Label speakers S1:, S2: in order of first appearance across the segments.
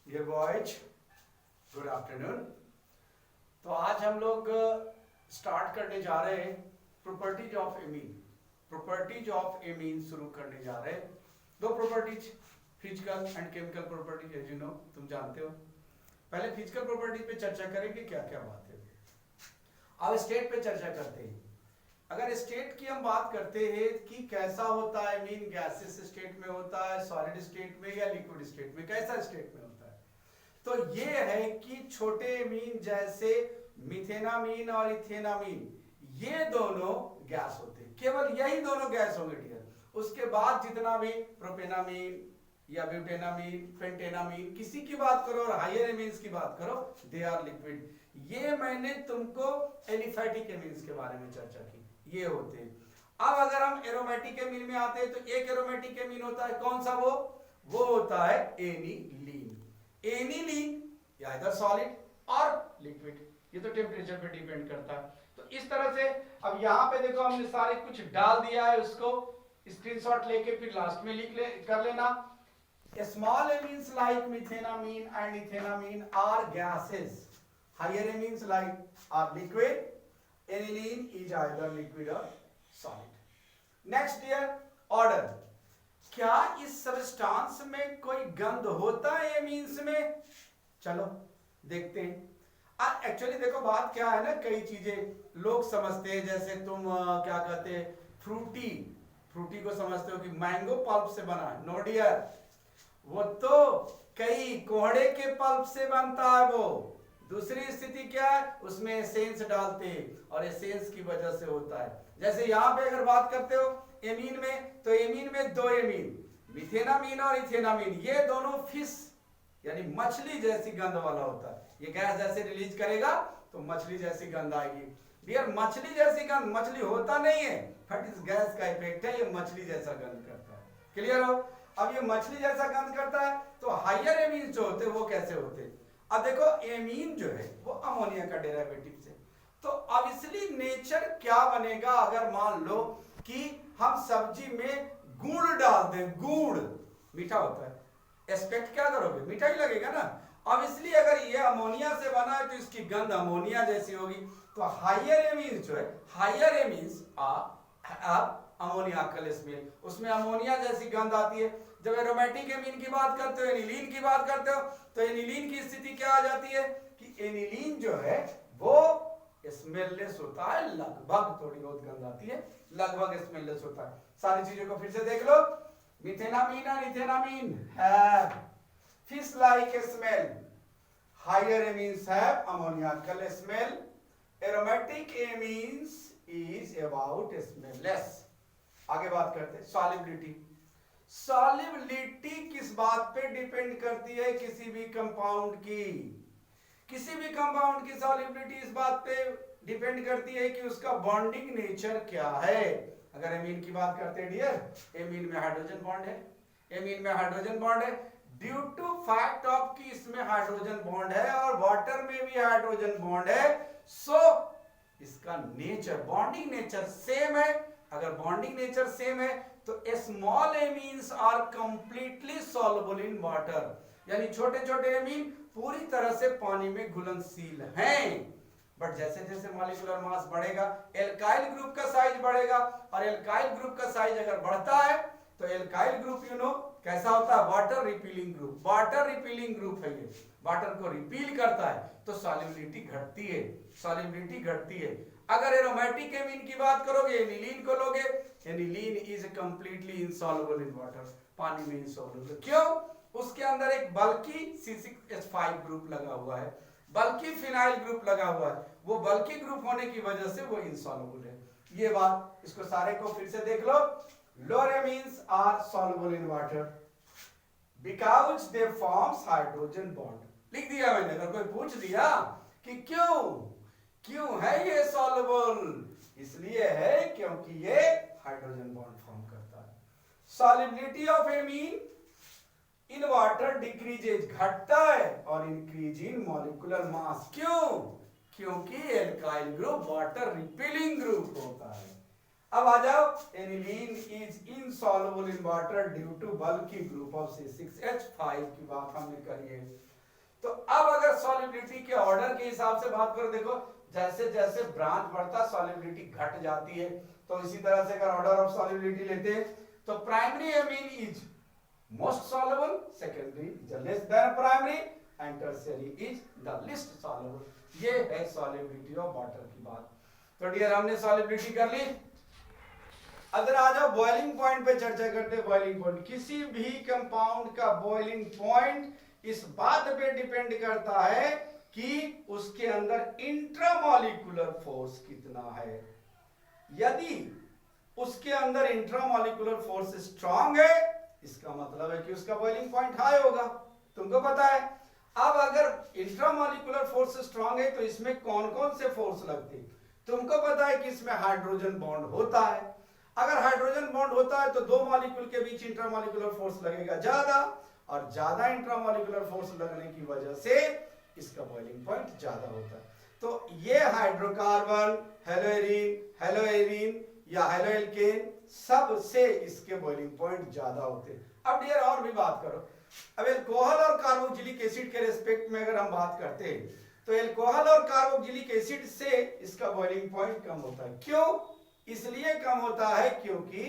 S1: Dear boys, good afternoon. तो आज हम लोग स्टार्ट करने जा रहे हैं properties of amine. Properties of amine शुरू करने जा रहे हैं। दो properties, physical and chemical properties, as you know, तुम जानते हो। पहले फिजिकल प्रॉपर्टीज पे चर्चा करेंगे, क्या क्या बात है। अब स्टेट पे चर्चा करते हैं। अगर स्टेट की हम बात करते हैं कि कैसा होता है मीन, गैसेस स्टेट में होता है, सॉलिड स्टेट में या लिक्विड स्टेट में, कैसा स्टेट में होता है, तो ये है कि छोटे मीन जैसे मिथेनामीन और इथेनामीन, ये दोनों गैस होते हैं। केवल यही दोनों गैस होंगे डियर। उसके बाद जितना भी प्रोपेनामीन या ब्यूटेनामीन, पेंटेनामीन, किसी की बात करो और हायर एमीन्स की बात करो, दे आर लिक्विड। ये मैंने तुमको एलिफैटिक एमीन्स के बारे में चर्चा की, ये होते हैं। अब अगर हम एरोमेटिक एमीन में आते हैं तो एक एरोमेटिक एमीन होता है, कौन सा वो होता है एनिलीन। एनिलीन या इधर सॉलिड और लिक्विड, ये तो टेम्परेचर पे डिपेंड करता है। तो इस तरह से अब यहाँ पे देखो हमने सारे कुछ डाल दिया है, उसको स्क्रीनशॉट लेके फिर लास्ट में कर लेना। Small amines like methanamine and ethanamine are gases, higher amines like are liquid. Aniline is either liquid or solid. Next dear, order. क्या इस सब्सटेंस में कोई गंध होता है एमीन्स में? चलो देखते हैं। एक्चुअली देखो बात क्या है ना, कई चीजें लोग समझते हैं, जैसे तुम क्या कहते हैं, फ्रूटी को समझते हो कि मैंगो पल्प से बना है। नो डियर, वो तो कई कोहड़े के पल्प से बनता है। वो दूसरी स्थिति क्या है, उसमें एसेंस डालते हैं और एसेंस की वजह से होता है। जैसे यहाँ पे अगर बात करते हो एमीन में, तो एमीन में दो एमीन, मिथेनामीन और इथेनामीन, ये दोनों फिश यानी मछली जैसी गंध वाला होता है। ये गैस जैसे रिलीज करेगा तो मछली जैसी गंध आएगी। डियर, मछली जैसी गंध, मछली होता नहीं है, बट इस गैस का इफेक्ट है, ये मछली जैसा गंध करता है। क्लियर हो? अब ये मछली जैसा गंध करता है, तो हायर एमीन जो होते हैं वो कैसे होते हैं? अब देखो एमीन जो है वो अमोनिया का डेरिवेटिव से, तो अब इसलिए नेचर क्या बनेगा अगर मान लो कि हम सब्जी में गुड़ डाल दें। गुड़ मीठा होता है, एक्सपेक्ट क्या करोगे, मीठा ही लगेगा ना। अब इसलिए अगर ये अमोनिया से बना है तो इसकी गंध अमोनिया जैसी होगी। तो हायर एमीन जो है, हायर एमीन्स अमोनियाकल स्मेल, उसमें अमोनिया जैसी गंध आती है। जब एरोमेटिक एमीन की बात करते हो, एनिलीन की बात करते हो, तो एनिलीन की स्थिति क्या आ जाती है कि एनिलीन जो है वो स्मेललेस होता है, लगभग, थोड़ी बहुत गंध आती है, लगभग स्मेललेस होता है। सारी चीजों को फिर से देख लो। मिथेनामीन और ethanamine have fish like smell, higher amines have ammoniacal smell, aromatic amines is about smellless. आगे बात करते हैं सॉलिबिलिटी। सॉलिबिलिटी किस बात पे डिपेंड करती है? किसी भी कंपाउंड की, किसी भी कंपाउंड की सॉलिबिलिटी इस बात पे डिपेंड करती है कि उसका बॉन्डिंग नेचर क्या है। अगर एमीन की बात करते हैं डियर, एमीन में हाइड्रोजन बॉन्ड है, एमीन में हाइड्रोजन बॉन्ड है, ड्यू टू फैक्ट ऑफ कि इसमें हाइड्रोजन बॉन्ड है और वाटर में भी हाइड्रोजन बॉन्ड है, सो इसका नेचर, बॉन्डिंग नेचर सेम है। अगर बॉन्डिंग नेचर सेम है तो small amines are completely soluble in water, यानी छोटे छोटे एमीन पूरी तरह से पानी में घुलनशील हैं। बट जैसे जैसे मॉलिक्यूलर मास बढ़ेगा, एल्काइल ग्रुप का साइज बढ़ेगा, और एल्काइल ग्रुप का साइज अगर बढ़ता है तो एल्काइल ग्रुप यू नो कैसा होता है, water repealing group. Water repealing group है ये, वाटर को रिपील करता है, तो सॉल्युबिलिटी घटती है, सॉल्युबिलिटी घटती है। अगर एरोमेटिक एमीन की बात करोगे, एनिलीन को लोगे, aniline is completely insoluble in water, पानी में इनसॉल्युबल। क्यों? उसके अंदर एक बल्कि C6H5 ग्रुप लगा हुआ है, बल्कि फिनाइल ग्रुप लगा हुआ है। वो बल्कि ग्रुप होने की वजह से वो इनसॉल्युबल है। ये बात, इसको सारे को फिर से देख लो। Lower amines are soluble in water because they forms hydrogen bond. लिख दिया मैंने। अगर कोई पूछ दिया कि क्यों है ये सॉल्युबल, इसलिए है क्योंकि ये हाइड्रोजन बॉन्ड फॉर्म करता है। Solubility of amine in water decreases, घटता है, और इंक्रीज इन मॉलिक्यूलर मास। क्यों? क्योंकि alkyl group water repelling group होता है। अब आ जाओ, aniline is insoluble in water due to bulky group of C6H5 की बात हमने करी है। तो अब अगर सॉल्युबिलिटी के ऑर्डर के हिसाब से बात करो, देखो जैसे जैसे ब्रांच बढ़ता सॉल्युबिलिटी घट जाती है। तो इसी तरह से अगर ऑर्डर ऑफ सॉल्युबिलिटी लेते हैं तो primary amine is most soluble, secondary is less than primary and tertiary is the least soluble. ये है सॉल्युबिलिटी ऑफ वाटर की बात। तो डियर हमने सॉल्युबिलिटी कर ली। अगर आ जाओ बॉइलिंग पॉइंट पे चर्चा करते हैं। बॉइलिंग पॉइंट, किसी भी कंपाउंड का बॉइलिंग पॉइंट इस बात पे डिपेंड करता है कि उसके अंदर इंट्रामॉलिक्यूलर फोर्स कितना है। यदि उसके अंदर इंट्रामॉलिक्यूलर फोर्स स्ट्रांग है, इसका मतलब है कि उसका बॉइलिंग पॉइंट हाई होगा, तुमको पता है। अब अगर इंट्रामॉलिक्यूलर फोर्स स्ट्रांग है तो इसमें कौन कौन से फोर्स लगते, तुमको पता है कि इसमें हाइड्रोजन बॉन्ड होता है। अगर हाइड्रोजन बॉन्ड होता है तो दो मॉलिक्यूल के बीच इंट्रामॉलिक्यूलर फोर्स लगेगा ज्यादा, और ज्यादा इंट्रामॉलिक्यूलर फोर्स लगने की वजह से इसका बॉइलिंग पॉइंट ज्यादा होता है। तो ये हाइड्रोकार्बन, हेलोएरीन या हेलोएल्केन सबसे इसके बॉइलिंग पॉइंट ज्यादा होते हैं। अब डियर और भी बात करो। अब एल्कोहल और कार्बोक्सिलिक एसिड के रेस्पेक्ट में अगर हम बात करते हैं तो एल्कोहल और कार्बोक्सिलिक एसिड से इसका बॉइलिंग पॉइंट कम होता है। क्यों? इसलिए कम होता है क्योंकि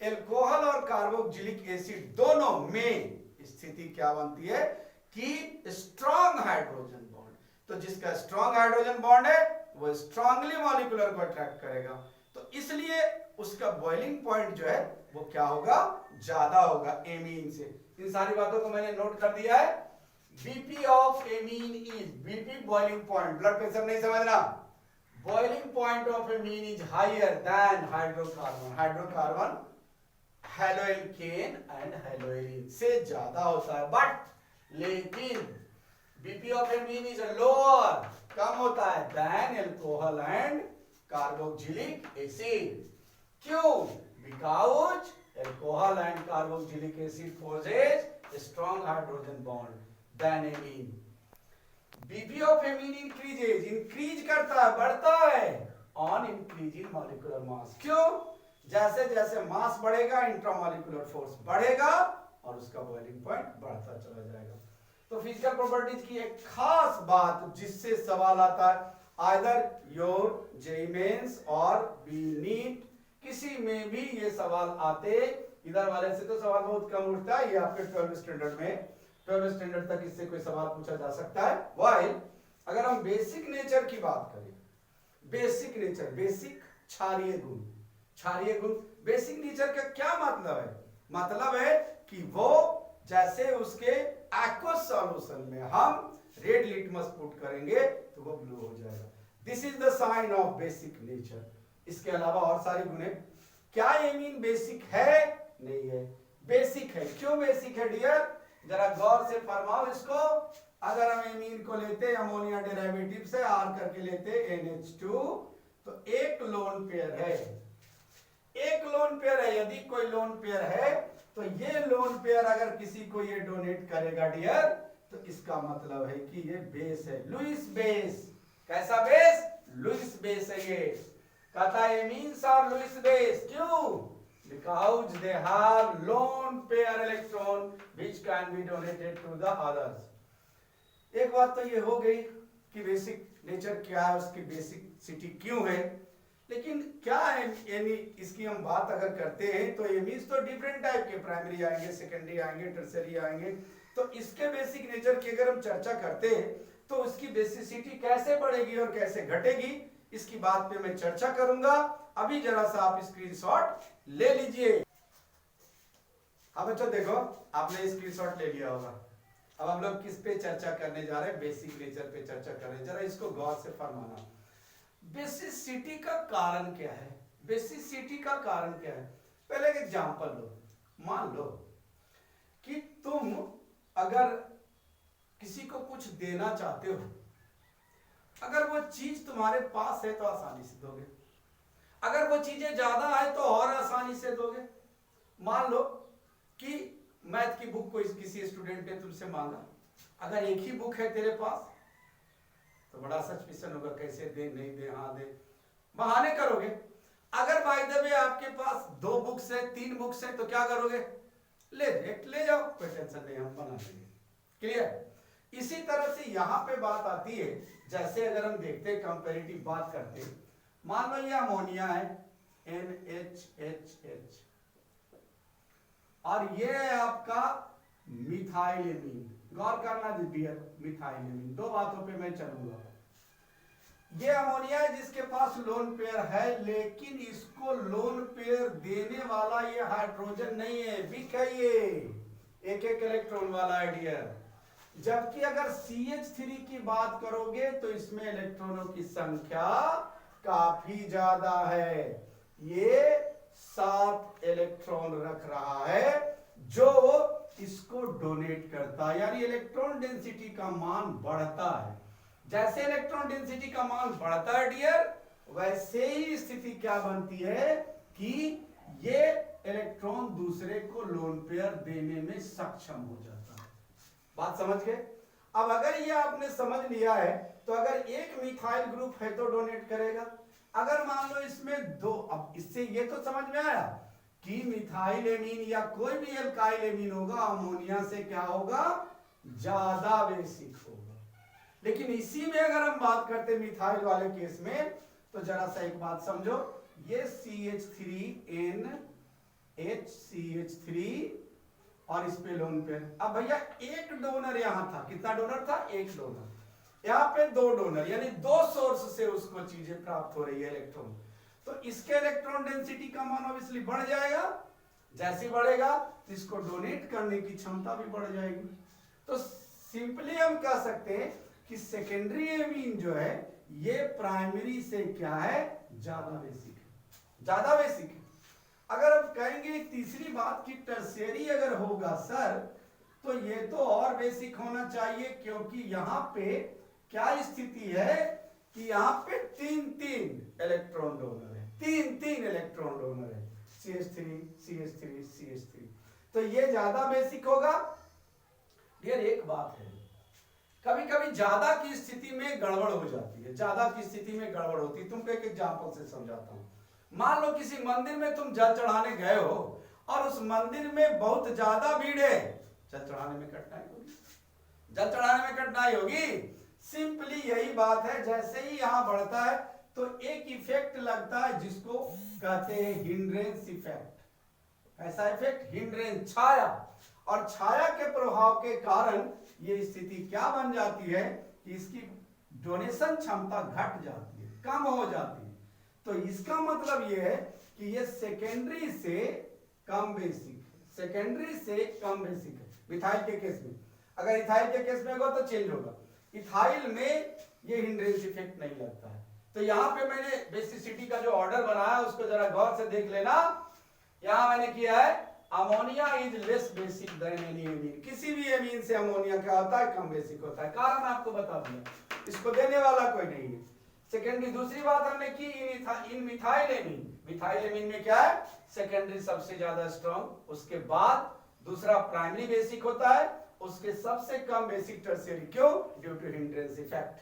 S1: एल्कोहल और कार्बोक्सिलिक एसिड दोनों में स्थिति क्या बनती है कि स्ट्रॉन्ग हाइड्रोजन बॉन्ड। तो जिसका स्ट्रॉन्ग हाइड्रोजन बॉन्ड है वो स्ट्रांगली मॉलिक्यूलर को अट्रैक्ट करेगा, तो इसलिए उसका बॉइलिंग पॉइंट जो है वो क्या होगा, ज्यादा होगा एमीन से। इन सारी बातों को मैंने नोट कर दिया है। BP of amine is, BP boiling point, blood pressure नहीं समझना, boiling point of amine is higher than hydrocarbon, hydrocarbon haloalkane and haloarene से ज्यादा होता है। बट लेकिन BP of amine is lower, कम होता है than alcohol and carboxylic acid. क्यों? Because alcohol and carboxylic acid possess strong hydrogen bond than amine. BP of amine increases, increase करता है, बढ़ता है on increasing molecular mass. क्यों? जैसे जैसे मास बढ़ेगा इंट्रामॉलिक्यूलर फोर्स बढ़ेगा और उसका बॉइलिंग पॉइंट बढ़ता चला जाएगा। तो फिजिकल प्रॉपर्टीज की एक खास बात जिससे सवाल आता है, आइदर योर जेईई मेंस और बी नीट, किसी में भी ये सवाल आते, इधर वाले से तो सवाल बहुत कम उठता है, ये आपके 12th स्टैंडर्ड में, 12th स्टैंडर्ड तक इससे कोई सवाल पूछा जा सकता है। व्हाइल अगर हम बेसिक नेचर की बात करें, बेसिक नेचर, बेसिक क्षारीय गुण, क्षारीय गुण, बेसिक नेचर का क्या मतलब है? मतलब है कि वो जैसे उसके एक्वस सॉल्यूशन में हम रेड लिटमस पुट करेंगे तो वो ब्लू हो जाएगा। This is the sign of basic nature. इसके अलावा और सारे गुण हैं। क्या एमीन बेसिक है? नहीं है, बेसिक है। क्यों बेसिक है डियर? जरा गौर से फरमाओ इसको। अगर हम एमीन को लेते अमोनिया डेरिवेटिव से आर करके लेते NH2, तो एक लोन पेयर है, एक लोन पेयर है। यदि कोई लोन पेयर है तो ये लोन पेयर अगर किसी को ये डोनेट करेगा डियर, तो इसका मतलब है कि ये बेस है, लुईस बेस। कैसा बेस? लुईस बेस है ये। कहता है एमीन्स आर लुईस बेस। क्यों? Because they have lone pair electron which can be donated to the others. एक बात तो ये हो गई कि बेसिक नेचर क्या है, उसकी बेसिसिटी क्यों है। लेकिन क्या है यानी इसकी हम बात अगर करते हैं तो एमीन्स तो डिफरेंट टाइप के, प्राइमरी आएंगे, सेकेंडरी आएंगे, टर्शियरी आएंगे। तो इसके बेसिक नेचर की अगर हम चर्चा करते हैं तो उसकी बेसिसिटी कैसे बढ़ेगी और कैसे घटेगी, इसकी बात पे मैं चर्चा करूंगा। अभी जरा सा आप स्क्रीनशॉट ले लीजिए। अब बच्चों देखो, आपने स्क्रीनशॉट ले लिया होगा। अब हम लोग किस पे चर्चा करने जा रहे हैं? बेसिक नेचर पे चर्चा कर रहे हैं। जरा इसको गौर से फरमाना। बेसिसिटी का कारण क्या है? बेसिसिटी का कारण क्या है? पहले एक एग्जांपल लो। मान लो कि तुम अगर किसी को कुछ देना चाहते हो, अगर वो चीज तुम्हारे पास है तो आसानी से दोगे, अगर वो चीजें ज्यादा है तो और आसानी से दोगे। मान लो कि मैथ की बुक को किसी स्टूडेंट ने तुमसे मांगा, अगर एक ही बुक है तेरे पास तो बड़ा सस्पिशन होगा, कैसे दे, नहीं दे, हाँ दे, बहाने करोगे। अगर बाय द वे आपके पास 2 बुक्स है, 3 बुक्स है, तो क्या करोगे? ले जाओ, कोई टेंशन नहीं, हम बना देंगे। क्लियर? इसी तरह से यहां पे बात आती है, जैसे अगर हम देखते हैं कंपैरेटिव बात करते हैं, मान लो ये अमोनिया है NHHH और ये है आपका मिथाइलेमीन। गौर करना डियर, मिथाइलेमीन, दो बातों पे मैं चलूंगा। ये अमोनिया है जिसके पास लोन पेयर है, लेकिन इसको लोन पेयर देने वाला ये हाइड्रोजन नहीं है, वीक है, ये एक एक इलेक्ट्रॉन वाला है डियर। जबकि अगर CH3 की बात करोगे तो इसमें इलेक्ट्रॉनों की संख्या काफी ज्यादा है, ये 7 इलेक्ट्रॉन रख रहा है जो इसको डोनेट करता है, यानी इलेक्ट्रॉन डेंसिटी का मान बढ़ता है। जैसे इलेक्ट्रॉन डेंसिटी का मान बढ़ता है डियर, वैसे ही स्थिति क्या बनती है कि ये इलेक्ट्रॉन दूसरे को लोन पेयर देने में सक्षम हो जाता है। बात समझ गए? अब अगर ये आपने समझ लिया है तो अगर एक मिथाइल ग्रुप है तो डोनेट करेगा, अगर मान लो इसमें दो, अब इससे ये तो समझ में आया कि मिथाइलेमीन या कोई भी एल्काइलेमीन होगा अमोनिया से क्या होगा, ज्यादा बेसिक होगा। लेकिन इसी में अगर हम बात करते मिथाइल वाले केस में तो जरा सा एक बात समझो, ये CH3NHCH3 और इस पे लोन पेयर। अब भैया एक डोनर यहां था, कितना डोनर था, एक डोनर, यहाँ पे दो डोनर, यानी दो सोर्स से उसको चीजें प्राप्त हो रही है इलेक्ट्रॉन, तो इसके इलेक्ट्रॉन डेंसिटी का मान ऑब्वियसली बढ़ जाएगा। जैसे बढ़ेगा तो इसको डोनेट करने की क्षमता भी बढ़ जाएगी। तो सिंपली हम कह सकते हैं कि सेकेंडरी एमीन जो है ये प्राइमरी से क्या है, ज्यादा बेसिक है, ज्यादा बेसिक है। अगर हम कहेंगे तीसरी बात की टर्शियरी अगर होगा सर तो ये तो और बेसिक होना चाहिए, क्योंकि यहाँ पे क्या स्थिति है कि यहाँ पे 3 इलेक्ट्रॉन डोनर है, 3 इलेक्ट्रॉन डोनर है, CH3 CH3 CH3, तो ये ज्यादा बेसिक होगा। यार एक बात है, कभी कभी ज्यादा की स्थिति में गड़बड़ हो जाती है, ज्यादा की स्थिति में गड़बड़ होती है। तुमको एक एग्जांपल से समझाता हूं। मान लो किसी मंदिर में तुम जल चढ़ाने गए हो और उस मंदिर में बहुत ज्यादा भीड़ है, जल चढ़ाने में कठिनाई होगी, जल चढ़ाने में कठिनाई होगी। सिंपली यही बात है, जैसे ही यहां बढ़ता है तो एक इफेक्ट लगता है जिसको कहते हैं हिंड्रेंस इफेक्ट। ऐसा इफेक्ट हिंड्रेंस, छाया, और छाया के प्रभाव के कारण ये स्थिति क्या बन जाती है कि इसकी डोनेशन क्षमता घट जाती है, कम हो जाती है। तो इसका मतलब ये है कि ये सेकेंडरी से कम बेसिक है, सेकेंडरी से कम बेसिक है। मिथाइल के केस में, अगर इथाइल के केस में होगा तो चेंज होगा, इथाइल में ये हिंड्रेंस इफेक्ट नहीं लगता है। तो यहाँ पे मैंने बेसिसिटी का जो ऑर्डर बनाया उसको जरा गौर से देख लेना। यहां मैंने किया है ammonia is less basic than any amine, किसी भी एमीन से अमोनिया क्या होता है, कम बेसिक होता है। कारण आपको बता दिया, इसको देने वाला कोई नहीं है। सेकेंडरी, दूसरी बात हमने की इन मिथाइलेमीन, मिथाइलेमीन में क्या है, सेकेंडरी सबसे ज्यादा स्ट्रॉन्ग, उसके बाद दूसरा प्राइमरी बेसिक होता है, उसके सबसे कम बेसिक टर्शियरी। क्यों? Due to hindrance effect.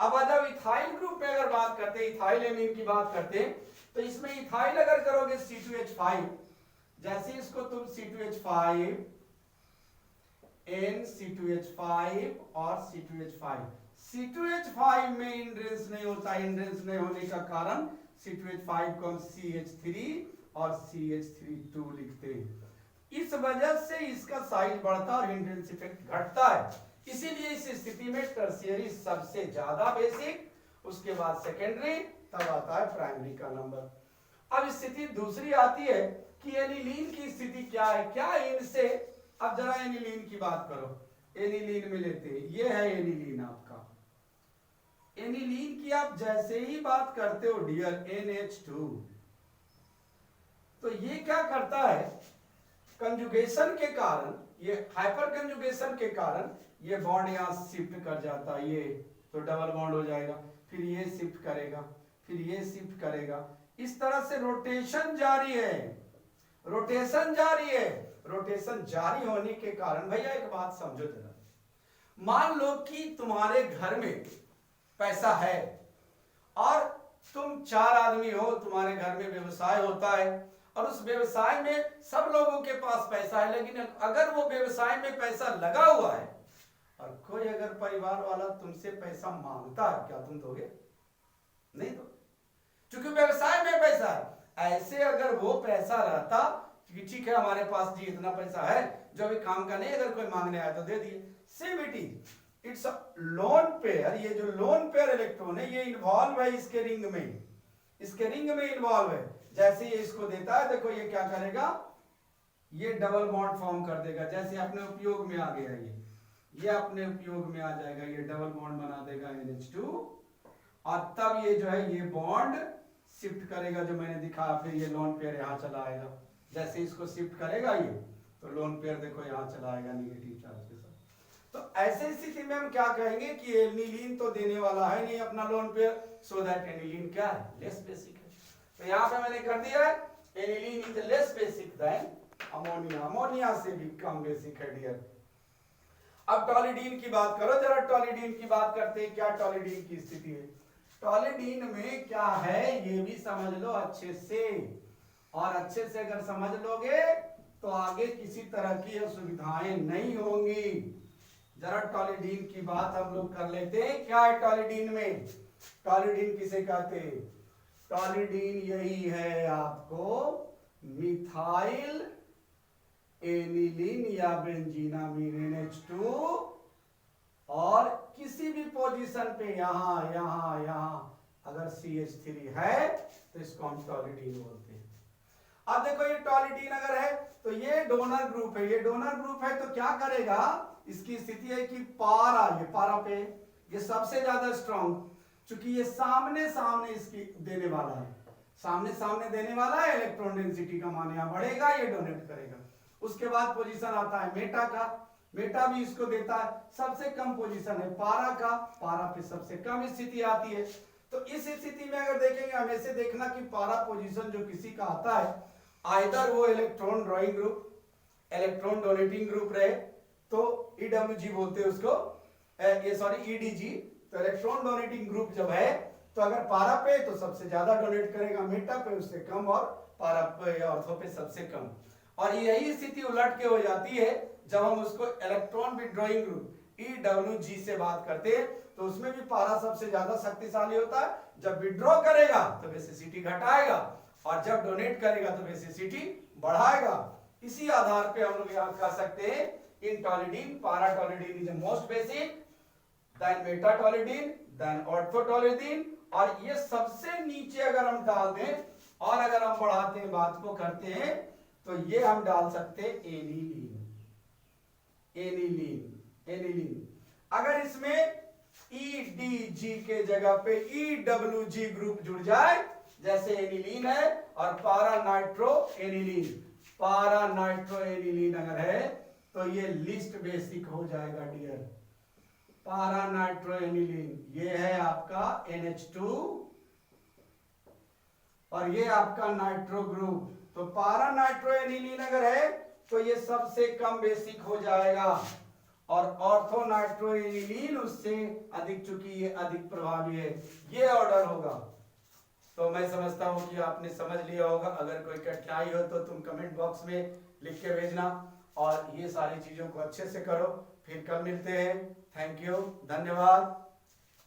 S1: अब जब इथाइल ग्रुप में अगर बात करते हैं, इथाइलेमीन की बात करते हैं, तो इसमें इथाइल अगर करोगे C2H5, जैसे इसको तुम C2H5 NC2H5 और C2H5, C2H5 में हिंड्रेंस नहीं होता, हिंड्रेंस नहीं होने का कारण C2H5 को हम CH3 और CH3 लिखते हैं। इस वजह से इसका साइज बढ़ता और हिंड्रेंस इफेक्ट घटता है। इसीलिए इस स्थिति में टर्शियरी सबसे ज्यादा बेसिक, उसके बाद सेकेंडरी, तब आता है प्राइमरी का नंबर। अब स्थिति दूसरी आती है कि एनिलीन की स्थिति क्या है, क्या इनसे, अब जरा एनिलीन की बात करो, एनिलीन में लेते हैं, ये है एनिलीन आपका। एनिलीन की आप जैसे ही बात करते हो डियर NH2, तो ये क्या करता है, कंजुगेशन के कारण, ये हाइपर कंजुगेशन के कारण ये बॉन्ड यहां शिफ्ट कर जाता है, ये तो डबल बॉन्ड हो जाएगा, फिर ये शिफ्ट करेगा, फिर ये शिफ्ट करेगा, इस तरह से रोटेशन जारी है, रोटेशन जारी है। रोटेशन जारी होने के कारण भैया एक बात समझो जरा, मान लो कि तुम्हारे घर में पैसा है और तुम 4 आदमी हो, तुम्हारे घर में व्यवसाय होता है और उस व्यवसाय में सब लोगों के पास पैसा है, लेकिन अगर वो व्यवसाय में पैसा लगा हुआ है और कोई अगर परिवार वाला तुमसे पैसा मांगता है, क्या तुम दोगे? नहीं दो, क्योंकि व्यवसाय में पैसा है। ऐसे अगर वो पैसा रहता कि ठीक है हमारे पास जी इतना पैसा है जो अभी काम का नहीं, अगर कोई मांगने आया तो दे दिए। Same it is, it's a lone pair. ये जो लोन पेयर इलेक्ट्रॉन है ये इन्वॉल्व है इसके रिंग में, इसके रिंग में इन्वॉल्व है। जैसे ये इसको देता है, देखो ये क्या करेगा, ये डबल बॉन्ड फॉर्म कर देगा। जैसे अपने उपयोग में आ गया, ये अपने उपयोग में आ जाएगा, ये डबल बॉन्ड बना देगा NH2, और तब ये जो है ये बॉन्ड शिफ्ट करेगा जो मैंने दिखाया। फिर ये लोन पेयर यहाँ चला आएगा। जैसे इसको शिफ्ट करेगा ये, तो लोन पेयर देखो यहाँ चला आएगा नेगेटिव चार्ज के साथ। तो ऐसे स्थिति में हम क्या कहेंगे कि एनिलीन तो देने वाला है नहीं अपना lone pair, so that aniline क्या है, लेस बेसिक है। तो यहाँ पे मैंने कर दिया है aniline is less basic than ammonia, ammonia से भी कम बेसिक है डियर। अब टॉलिडीन की बात करो जरा, टॉलिडीन की बात करते हैं, क्या टॉलिडीन की स्थिति है। टॉलिडीन में क्या है ये भी समझ लो अच्छे से, और अच्छे से अगर समझ लोगे तो आगे किसी तरह की असुविधाएं नहीं होंगी। जरा टॉलिडीन की बात हम लोग कर लेते हैं, क्या है टॉलिडीन में। टॉलिडीन किसे कहते हैं? टॉलिडीन यही है आपको मिथाइल एनिलीन या बेंजीनामीन NH2, और किसी भी पोजीशन पे यहां यहां यहां अगर CH3 है तो इसको हम टॉलिडीन बोलते हैं। अब देखो ये टॉलिडीन अगर है तो ये डोनर ग्रुप है, ये डोनर ग्रुप है तो क्या करेगा, इसकी स्थिति है कि पारा, ये पारा पे ये सबसे ज्यादा स्ट्रॉन्ग, क्योंकि ये सामने सामने इसकी देने वाला है, सामने सामने देने वाला है, इलेक्ट्रॉन डेंसिटी का मान यहाँ बढ़ेगा, ये डोनेट करेगा। उसके बाद पोजीशन आता है मेटा का, मेटा भी इसको देता है। सबसे कम पोजीशन है पारा का, पारा पे सबसे कम स्थिति आती है। तो इस स्थिति में अगर देखेंगे हमेशा देखना कि पारा पोजीशन जो किसी का आता है, आइदर वो electron drawing group, electron donating group रहे तो EWG बोलते हैं उसको, ये सॉरी EDG। तो इलेक्ट्रॉन डोनेटिंग ग्रुप जब है तो अगर पारा पे तो सबसे ज्यादा डोनेट करेगा, मेटा पे उससे कम, और पारा पे ऑर्थो पे सबसे कम। और यही स्थिति उलट के हो जाती है जब हम उसको इलेक्ट्रॉन विड्रॉइंग ग्रुप EWG से बात करते हैं, तो उसमें भी पारा सबसे ज्यादा शक्तिशाली होता है। जब विड्रॉ करेगा तो बेसिसिटी घटाएगा, और जब डोनेट करेगा तो बेसिसिटी बढ़ाएगा। इसी आधार पे हम लोग यहाँ कह सकते हैं इन toluidine, para toluidine is most basic, then meta toluidine, then ortho toluidine, और ये सबसे नीचे अगर हम डाल दें और अगर हम बढ़ाते हैं बात को करते हैं तो ये हम डाल सकते हैं एनिलीन, एनिलीन, एनिलीन। अगर इसमें EDG के जगह पे EWG ग्रुप जुड़ जाए, जैसे एनिलीन है और पारा नाइट्रो एनिलीन, पारा नाइट्रो एनिलीन अगर है तो ये लिस्ट बेसिक हो जाएगा डियर। पारा नाइट्रो एनिलीन ये है आपका NH2 और ये आपका नाइट्रो ग्रुप। तो पारा नाइट्रो एनिलीन अगर है तो ये सबसे कम बेसिक हो जाएगा, और ऑर्थो नाइट्रो एनिलीन उससे अधिक, चूंकि ये अधिक प्रभावी है, ये ऑर्डर होगा। तो मैं समझता हूं कि आपने समझ लिया होगा। अगर कोई कठिनाई हो तो तुम कमेंट बॉक्स में लिख के भेजना, और ये सारी चीजों को अच्छे से करो। फिर कल मिलते हैं। थैंक यू, धन्यवाद।